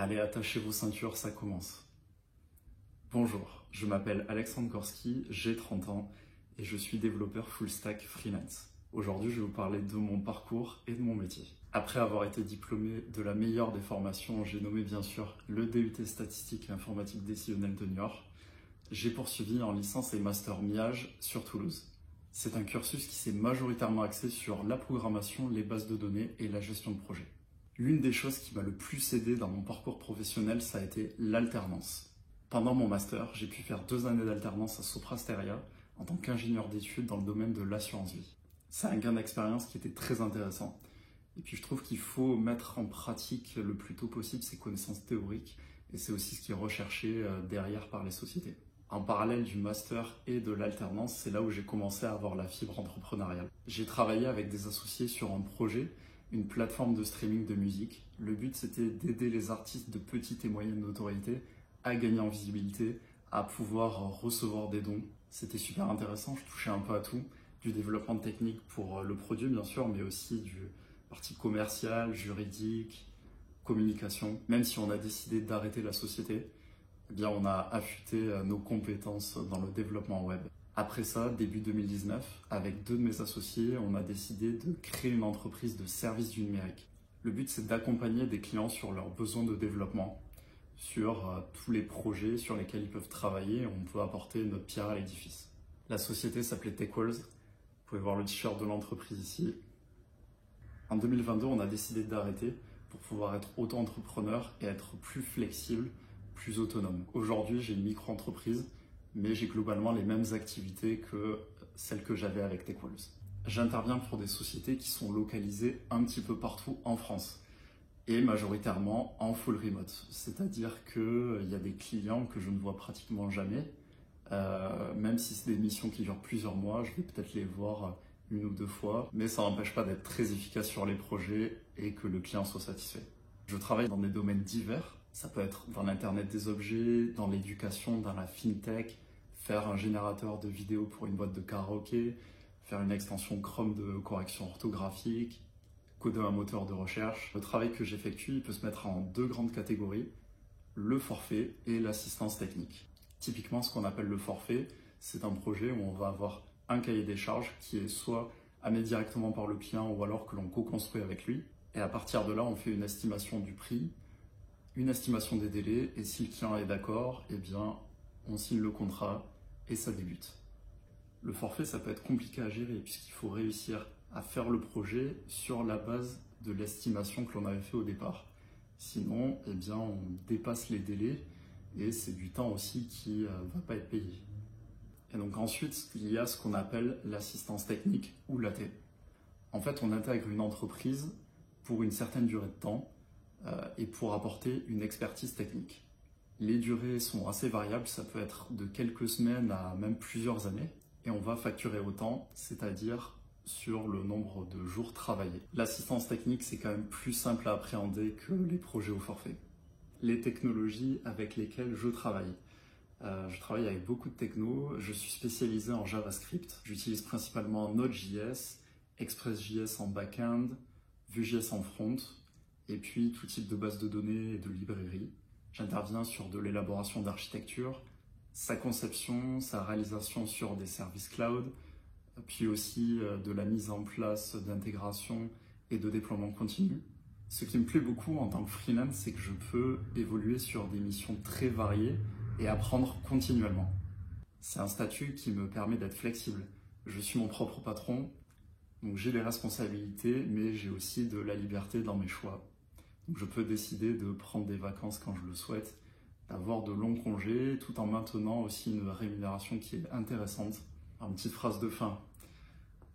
Allez, attachez vos ceintures, ça commence. Bonjour, je m'appelle Alexandre Gorski, j'ai 30 ans et je suis développeur full stack freelance. Aujourd'hui, je vais vous parler de mon parcours et de mon métier. Après avoir été diplômé de la meilleure des formations, j'ai nommé bien sûr le DUT Statistique et Informatique Décisionnelle de Niort. J'ai poursuivi en licence et master MIAGE sur Toulouse. C'est un cursus qui s'est majoritairement axé sur la programmation, les bases de données et la gestion de projet. L'une des choses qui m'a le plus aidé dans mon parcours professionnel, ça a été l'alternance. Pendant mon master, j'ai pu faire 2 années d'alternance à Soprasteria en tant qu'ingénieur d'études dans le domaine de l'assurance vie. C'est un gain d'expérience qui était très intéressant. Et puis je trouve qu'il faut mettre en pratique le plus tôt possible ses connaissances théoriques et c'est aussi ce qui est recherché derrière par les sociétés. En parallèle du master et de l'alternance, c'est là où j'ai commencé à avoir la fibre entrepreneuriale. J'ai travaillé avec des associés sur un projet, une plateforme de streaming de musique. Le but, c'était d'aider les artistes de petite et moyenne notoriété à gagner en visibilité, à pouvoir recevoir des dons. C'était super intéressant, je touchais un peu à tout, du développement technique pour le produit bien sûr, mais aussi du partie commerciale, juridique, communication. Même si on a décidé d'arrêter la société, eh bien on a affûté nos compétences dans le développement web. Après ça, début 2019, avec 2 de mes associés, on a décidé de créer une entreprise de services du numérique. Le but, c'est d'accompagner des clients sur leurs besoins de développement, sur tous les projets sur lesquels ils peuvent travailler. On peut apporter notre pierre à l'édifice. La société s'appelait TechWalls. Vous pouvez voir le t-shirt de l'entreprise ici. En 2022, on a décidé d'arrêter pour pouvoir être auto-entrepreneur et être plus flexible, plus autonome. Aujourd'hui, j'ai une micro-entreprise, mais j'ai globalement les mêmes activités que celles que j'avais avec TechWalls. J'interviens pour des sociétés qui sont localisées un petit peu partout en France et majoritairement en full remote. C'est-à-dire qu'il y a des clients que je ne vois pratiquement jamais, même si c'est des missions qui durent plusieurs mois, je vais peut-être les voir 1 ou 2 fois, mais ça n'empêche pas d'être très efficace sur les projets et que le client soit satisfait. Je travaille dans des domaines divers. Ça peut être dans l'Internet des objets, dans l'éducation, dans la fintech, faire un générateur de vidéos pour une boîte de karaoké, faire une extension Chrome de correction orthographique, coder un moteur de recherche. Le travail que j'effectue, il peut se mettre en 2 grandes catégories, le forfait et l'assistance technique. Typiquement, ce qu'on appelle le forfait, c'est un projet où on va avoir un cahier des charges qui est soit amené directement par le client ou alors que l'on co-construit avec lui. Et à partir de là, on fait une estimation du prix, une estimation des délais, et si le client est d'accord, eh bien, on signe le contrat et ça débute. Le forfait, ça peut être compliqué à gérer puisqu'il faut réussir à faire le projet sur la base de l'estimation que l'on avait fait au départ. Sinon, eh bien, on dépasse les délais et c'est du temps aussi qui ne va pas être payé. Et donc ensuite, il y a ce qu'on appelle l'assistance technique ou l'AT. En fait, on intègre une entreprise pour une certaine durée de temps et pour apporter une expertise technique. Les durées sont assez variables, ça peut être de quelques semaines à même plusieurs années. Et on va facturer autant, c'est-à-dire sur le nombre de jours travaillés. L'assistance technique, c'est quand même plus simple à appréhender que les projets au forfait. Les technologies avec lesquelles je travaille avec beaucoup de techno, je suis spécialisé en JavaScript. J'utilise principalement Node.js, Express.js en back-end, Vue.js en front, et puis tout type de base de données et de librairies. J'interviens sur de l'élaboration d'architecture, sa conception, sa réalisation sur des services cloud, puis aussi de la mise en place d'intégration et de déploiement continu. Ce qui me plaît beaucoup en tant que freelance, c'est que je peux évoluer sur des missions très variées et apprendre continuellement. C'est un statut qui me permet d'être flexible. Je suis mon propre patron, donc j'ai des responsabilités, mais j'ai aussi de la liberté dans mes choix. Donc je peux décider de prendre des vacances quand je le souhaite, d'avoir de longs congés, tout en maintenant aussi une rémunération qui est intéressante. Alors, une petite phrase de fin.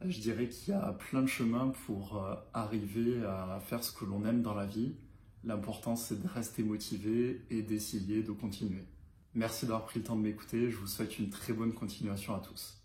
Je dirais qu'il y a plein de chemins pour arriver à faire ce que l'on aime dans la vie. L'important, c'est de rester motivé et d'essayer de continuer. Merci d'avoir pris le temps de m'écouter. Je vous souhaite une très bonne continuation à tous.